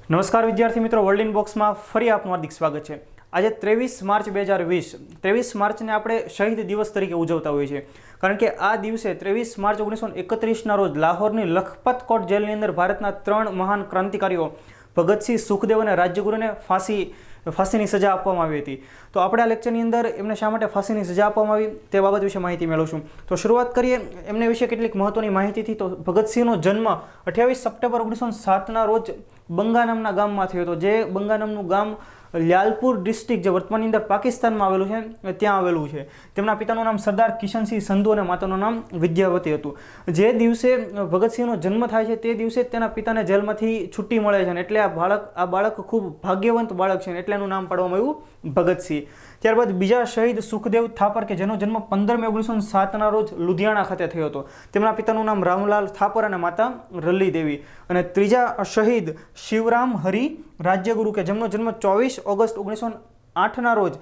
નમસ્કાર વિદ્યાર્થી મિત્રો, વર્લ્ડ ઇન બોક્સમાં ફરી આપનું હાર્દિક સ્વાગત છે। આજે 23 માર્ચ 2020 23 માર્ચને આપણે શહીદ દિવસ તરીકે ઉજવતા હોઈએ છીએ, કારણ કે આ દિવસે 23 માર્ચ 1931ના રોજ લાહોરની લખપત કોટ જેલની અંદર ભારતના 3 મહાન ક્રાંતિકારીઓ ભગતસિંહ, સુખદેવ અને રાજ્યગુરુને ફાંસીની સજા આપવામાં આવી હતી। તો આપણે આ લેક્ચરની અંદર એમને શા માટે ફાંસીની સજા આપવામાં આવી તે બાબત વિશે માહિતી મેળવશું। તો શરૂઆત કરીએ એમને વિશે કેટલીક મહત્વની માહિતીથી। તો ભગતસિંહનો જન્મ 28 સપ્ટેમ્બર 1907ના રોજ બંગા નામના ગામમાં થયો હતો, જે બંગા નામનું ગામ લ્યાલપુર ડિસ્ટ્રિક્ટ, જે વર્તમાનની અંદર પાકિસ્તાનમાં આવેલું છે, ત્યાં આવેલું છે। તેમના પિતાનું નામ સરદાર કિશનસિંહ સંધુ અને માતાનું નામ વિદ્યાવતી હતું। જે દિવસે ભગતસિંહનો જન્મ થાય છે તે દિવસે તેના પિતાને જેલમાંથી છુટ્ટી મળે છે, એટલે આ બાળક ખૂબ ભાગ્યવંત બાળક છે, એટલે એનું નામ પાડવામાં આવ્યું ભગતસિંહ। ત્યારબાદ બીજા શહીદ સુખદેવ થાપર, કે જેનો જન્મ 15 મે 1907ના રોજ લુધિયાણા ખાતે થયો હતો। તેમના પિતાનું નામ રામલાલ થાપર અને માતા રલ્લી દેવી। અને ત્રીજા શહીદ શિવરામ હરિ રાજ્યગુરુ, કે જેમનો જન્મ 24 ઓગસ્ટ 1908ના રોજ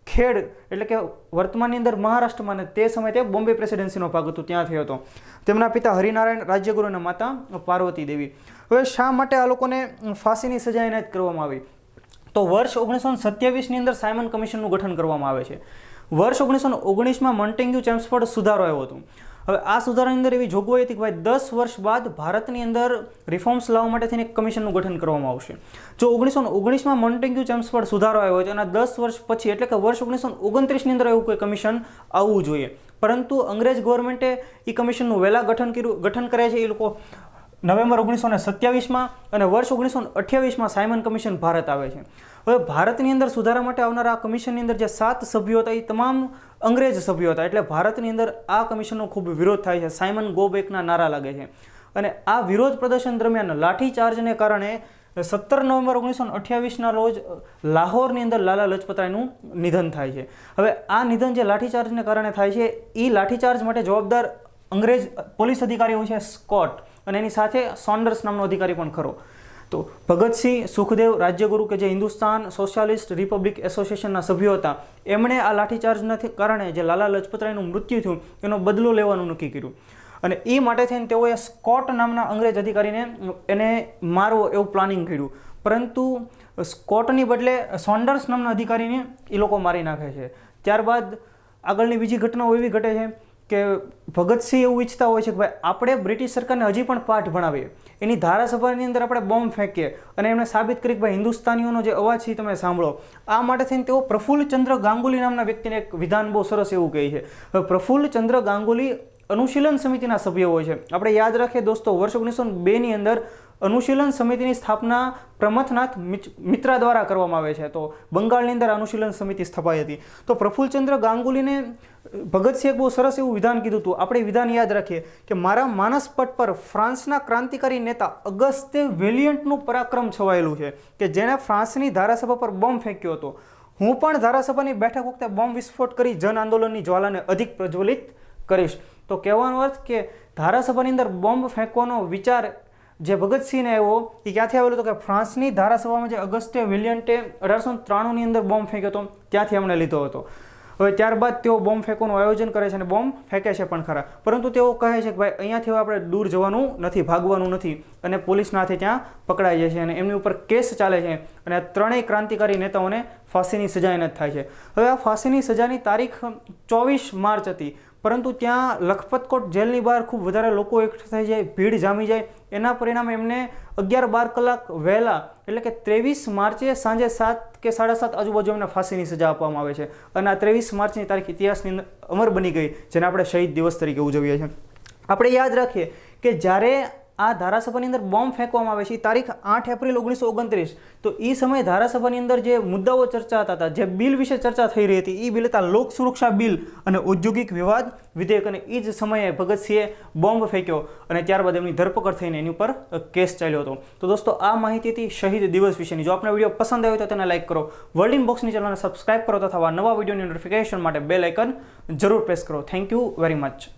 ખેડ, એટલે કે વર્તમાનની અંદર મહારાષ્ટ્રમાં, અને તે સમયે તે બોમ્બે પ્રેસિડેન્સીનો ભાગ હતો, ત્યાં થયો હતો। તેમના પિતા હરિનારાયણ રાજ્યગુરુ અને માતા પાર્વતી દેવી। હવે શા માટે આ લોકોને ફાંસીની સજા એનાયત કરવામાં આવી? તો વર્ષ 1927ની અંદર સાયમન કમિશનનું ગઠન કરવામાં આવે છે। વર્ષ 1919માં મોન્ટેગ્યુ ચેમ્સફોર્ડ સુધારો આવ્યો હતો। હવે આ સુધારાની અંદર એવી જોગવાઈ હતી કે ભાઈ 10 વર્ષ બાદ ભારતની અંદર રિફોર્મ્સ લાવવા માટે થઈને એક કમિશનનું ગઠન કરવામાં આવશે। જો 1919માં મોન્ટેગ્યુ ચેમ્સફોર્ડ સુધારો આવ્યો છે, અને 10 વર્ષ પછી, એટલે કે વર્ષ 1929ની અંદર એવું કોઈ કમિશન આવવું જોઈએ, પરંતુ અંગ્રેજ ગવર્મેન્ટે એ કમિશનનું વહેલા ગઠન કરે છે। એ લોકો નવેમ્બર 1927માં અને વર્ષ 1928માં સાયમન કમિશન ભારત આવે છે। હવે ભારતની અંદર સુધારા માટે આવનારા આ કમિશનની અંદર જે 7 સભ્યો હતા એ તમામ અંગ્રેજ સભ્યો હતા, એટલે ભારતની અંદર આ કમિશનનો ખૂબ વિરોધ થાય છે। સાયમન ગો બેકના નારા લાગે છે, અને આ વિરોધ પ્રદર્શન દરમિયાન લાઠીચાર્જને કારણે 17 નવેમ્બર 1928ના રોજ લાહોરની અંદર લાલા લજપતરાયનું નિધન થાય છે। હવે આ નિધન જે લાઠીચાર્જને કારણે થાય છે, એ લાઠીચાર્જ માટે જવાબદાર અંગ્રેજ પોલીસ અધિકારી હોય છે સ્કોટ, અને એની સાથે સોન્ડર્સ નામનો અધિકારી પણ ખરો। તો ભગતસિંહ, સુખદેવ, રાજ્યગુરુ, કે જે હિન્દુસ્તાન સોશિયાલિસ્ટ રિપબ્લિક એસોસિએશનના સભ્યો હતા, એમણે આ લાઠીચાર્જના કારણે જે લાલા લજપતરાયનું મૃત્યુ થયું એનો બદલો લેવાનું નક્કી કર્યું, અને એ માટે થઈને તેઓએ સ્કોટ નામના અંગ્રેજ અધિકારીને એને મારવો એવું પ્લાનિંગ કર્યું, પરંતુ સ્કોટની બદલે સોન્ડર્સ નામના અધિકારીને એ લોકો મારી નાખે છે। ત્યારબાદ આગળની બીજી ઘટનાઓ એવી ઘટે છે કે ભગતસિંહ એવું ઈચ્છતા હોય છે કે ભાઈ આપણે બ્રિટિશ સરકારને હજી પણ પાઠ ભણાવીએ, એની ધારાસભાની અંદર આપણે બોમ્બ ફેંકીએ અને એમને સાબિત કરી કે ભાઈ હિન્દુસ્તાનીઓનો જે અવાજ છે તમે સાંભળો। આ માટે થઈને તેઓ પ્રફુલ્લચંદ્ર ગાંગુલી નામના વ્યક્તિને એક વિધાન બહુ સરસ એવું કહે છે। હવે પ્રફુલ્લચંદ્ર ગાંગુલી અનુશીલન સમિતિના સભ્ય હોય છે। આપણે યાદ રાખીએ દોસ્તો, વર્ષ 1902ની અંદર અનુશીલન સમિતિની સ્થાપના પ્રમથનાથ મિત્રા દ્વારા કરવામાં આવે છે। તો બંગાળની અંદર અનુશીલન સમિતિ સ્થપાઈ હતી। તો પ્રફુલ્લચંદ્ર ગાંગુલીને ભગતસિંહે બહુ સરસ એવું વિધાન કીધું હતું। આપણે વિધાન યાદ રાખીએ કે મારા માનસપટ પર ફ્રાન્સના ક્રાંતિકારી નેતા અગસ્તે વેલિયન્ટનું પરાક્રમ છવાયેલું છે, કે જેણે ફ્રાન્સની ધારાસભા પર બોમ્બ ફેંક્યો હતો। હું પણ ધારાસભાની બેઠક વખતે બોમ્બ વિસ્ફોટ કરી જન આંદોલનની જ્વાલાને અધિક પ્રજ્વલિત કરીશ। તો કહેવાનો અર્થ કે ધારાસભાની અંદર બોમ્બ ફેંકવાનો વિચાર જે ભગતસિંહને આવ્યો એ ક્યાંથી આવેલો હતો કે ફ્રાન્સની ધારાસભામાં જે અગસ્ટે વેલિયન્ટે 1893ની અંદર બોમ્બ ફેંક્યો હતો ત્યાંથી એમણે લીધો હતો। હવે ત્યારબાદ તેઓ બોમ્બ ફેંકવાનું આયોજન કરે છે અને બોમ્બ ફેંકે છે પણ ખરા, પરંતુ તેઓ કહે છે કે ભાઈ અહીંયાથી આપણે દૂર જવાનું નથી, ભાગવાનું નથી, અને પોલીસના હાથે ત્યાં પકડાઈ જાય છે અને એમની ઉપર કેસ ચાલે છે, અને આ ત્રણેય ક્રાંતિકારી નેતાઓને ફાંસીની સજા એનાયત થાય છે। હવે આ ફાંસીની સજાની તારીખ 24 માર્ચ હતી, પરંતુ ત્યાં લખપત કોટ જેલની બહાર ખૂબ વધારે લોકો એકઠા થઈ જાય, ભીડ જામી જાય, એના પરિણામે એમને 11-12 કલાક વહેલા, એટલે કે 23 માર્ચે સાંજે 7 કે 7:30 આજુબાજુ એમને ફાંસીની સજા આપવામાં આવે છે, અને આ 23 માર્ચની તારીખ ઇતિહાસની અંદર અમર બની ગઈ, જેને આપણે શહીદ દિવસ તરીકે ઉજવીએ છીએ। આપણે યાદ રાખીએ કે જ્યારે આ ધારાસભાની અંદર બોમ્બ ફેંકવામાં આવે છે તારીખ 8 એપ્રિલ 1929, તો એ સમયે ધારાસભાની અંદર જે મુદ્દાઓ ચર્ચાતા હતા, જે બિલ વિશે ચર્ચા થઈ રહી હતી, એ બિલ હતા લોક સુરક્ષા બિલ અને ઔદ્યોગિક વિવાદ વિધેયક, અને એ જ સમયે ભગતસિંહે બોમ્બ ફેંક્યો અને ત્યારબાદ એમની ધરપકડ થઈને એની ઉપર કેસ ચાલ્યો હતો। તો દોસ્તો આ માહિતી હતી શહીદ દિવસ વિશેની। જો આપને વિડીયો પસંદ આવ્યો તો તેને લાઇક કરો, વર્લ્ડ ઇન બોક્સની ચેનલને સબસ્ક્રાઇબ કરો તથા નવા વિડીયોની નોટિફિકેશન માટે બેલ આઇકન જરૂર પ્રેસ કરો। Thank you very much.